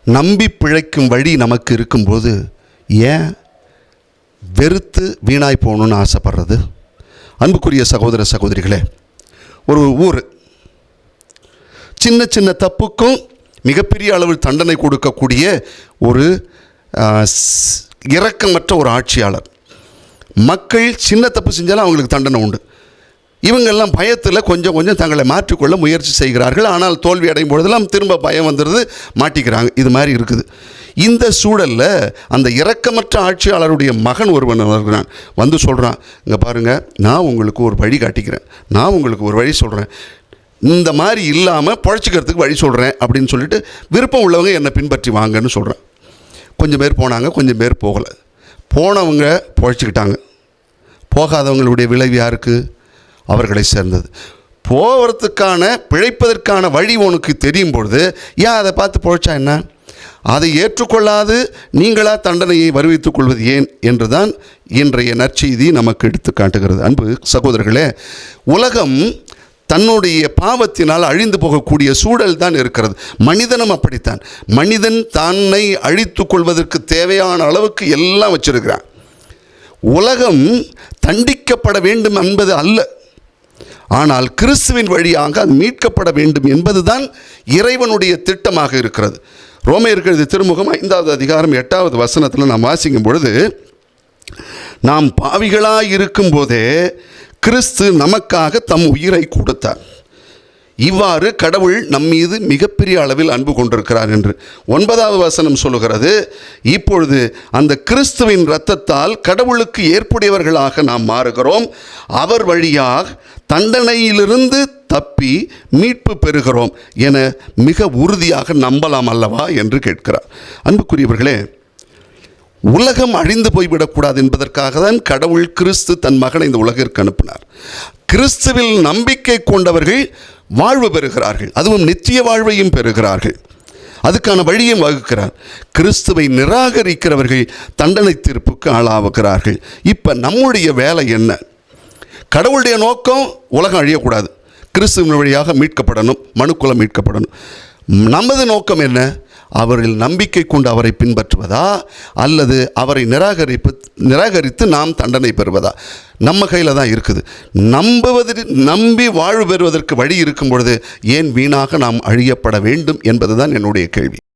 நம்பி பிழைக்கும் வழி நமக்கு இருக்கும்போது ஏன் வெறுத்து வீணாய் போகணுன்னு ஆசைப்படுறது? அன்புக்குரிய சகோதர சகோதரிகளே, ஒரு ஊர் சின்ன சின்ன தப்புக்கும் மிகப்பெரிய அளவில் தண்டனை கொடுக்கக்கூடிய ஒரு இரக்கமற்ற ஒரு ஆட்சியாளர். மக்கள் சின்ன தப்பு செஞ்சாலும் அவங்களுக்கு தண்டனை உண்டு. இவங்கெல்லாம் பயத்தில் கொஞ்சம் கொஞ்சம் தங்களை மாற்றிக்கொள்ள முயற்சி செய்கிறார்கள். ஆனால் தோல்வி அடையும் பொழுதெல்லாம் திரும்ப பயம் வந்துடுது, மாட்டிக்கிறாங்க. இது மாதிரி இருக்குது. இந்த சூழலில் அந்த இரக்கமற்ற ஆட்சியாளருடைய மகன் ஒருவன் வருகிறான். வந்து சொல்கிறான், இங்கே பாருங்கள், நான் உங்களுக்கு ஒரு வழி காட்டிக்கிறேன், நான் உங்களுக்கு ஒரு வழி சொல்கிறேன், இந்த மாதிரி இல்லாமல் பழச்சிக்கிறதுக்கு வழி சொல்கிறேன் அப்படின்னு சொல்லிட்டு விருப்பம் உள்ளவங்க என்னை பின்பற்றி வாங்கன்னு சொல்கிறேன். கொஞ்சம் பேர் போனாங்க, கொஞ்சம் பேர் போகலை. போனவங்க பழச்சிக்கிட்டாங்க. போகாதவங்களுடைய விளைவு யாருக்கு? அவர்களை சேர்ந்தது. போகிறதுக்கான பிழைப்பதற்கான வழி உனக்கு தெரியும் பொழுது ஏன் அதை பார்த்து பழச்சா என்ன? அதை ஏற்றுக்கொள்ளாது நீங்களா தண்டனையை வருவித்துக் கொள்வது ஏன் என்றுதான் இன்றைய நற்செய்தி நமக்கு எடுத்து காட்டுகிறது. அன்பு சகோதரர்களே, உலகம் தன்னுடைய பாவத்தினால் அழிந்து போகக்கூடிய சூழல் தான் இருக்கிறது. மனிதனும் அப்படித்தான். மனிதன் தன்னை அழித்து கொள்வதற்கு தேவையான அளவுக்கு எல்லாம் வச்சிருக்கிறான். உலகம் தண்டிக்கப்பட வேண்டும் என்பது அல்ல, ஆனால் கிறிஸ்துவின் வழியாக அது மீட்கப்பட வேண்டும் என்பதுதான் இறைவனுடைய திட்டமாக இருக்கிறது. ரோமையருக்கு திருமுகம் 5வது அதிகாரம் 8வது வசனத்தில் நாம் வாசிக்கும் பொழுது, நாம் பாவிகளாய் இருக்கும் போதே கிறிஸ்து நமக்காக தம் உயிரை கொடுத்தார். இவ்வாறு கடவுள் நம்மீது மிகப்பெரிய அளவில் அன்பு கொண்டிருக்கிறார் என்று 9வது வசனம் சொல்லுகிறது. இப்பொழுது அந்த கிறிஸ்துவின் இரத்தத்தால் கடவுளுக்கு ஏற்புடையவர்களாக நாம் மாறுகிறோம். அவர் வழியாக தண்டனையிலிருந்து தப்பி மீட்பு பெறுகிறோம் என மிக உறுதியாக நம்பலாம் அல்லவா என்று கேட்கிறார். அன்புக்குரியவர்களே, உலகம் அழிந்து போய்விடக்கூடாது என்பதற்காக தான் கடவுள் கிறிஸ்து தன் மகனை இந்த உலகிற்கு அனுப்பினார். கிறிஸ்துவில் நம்பிக்கை கொண்டவர்கள் வாழ்வு பெறுகிறார்கள், அதுவும் நித்திய வாழ்வையும் பெறுகிறார்கள். அதுக்கான வழியும் வகுக்கிறார். கிறிஸ்துவை நிராகரிக்கிறவர்கள் தண்டனை தீர்ப்புக்கு ஆளாகிறார்கள். இப்போ நம்முடைய வேலை என்ன? கடவுளுடைய நோக்கம் உலகம் அழியக்கூடாது, கிறிஸ்துவின் வழியாக மீட்கப்படணும், மனுக்குலம் மீட்கப்படணும். நமது நோக்கம் என்ன? அவரில் நம்பிக்கை கொண்டு அவரை பின்பற்றுவதா, அல்லது அவரை நிராகரித்து நாம் தண்டனை பெறுவதா? நம்ம கையில் தான் இருக்குது. நம்பி வாழ்வு பெறுவதற்கு வழி இருக்கும் பொழுது ஏன் வீணாக நாம் அழியப்பட வேண்டும் என்பதுதான் என்னுடைய கேள்வி.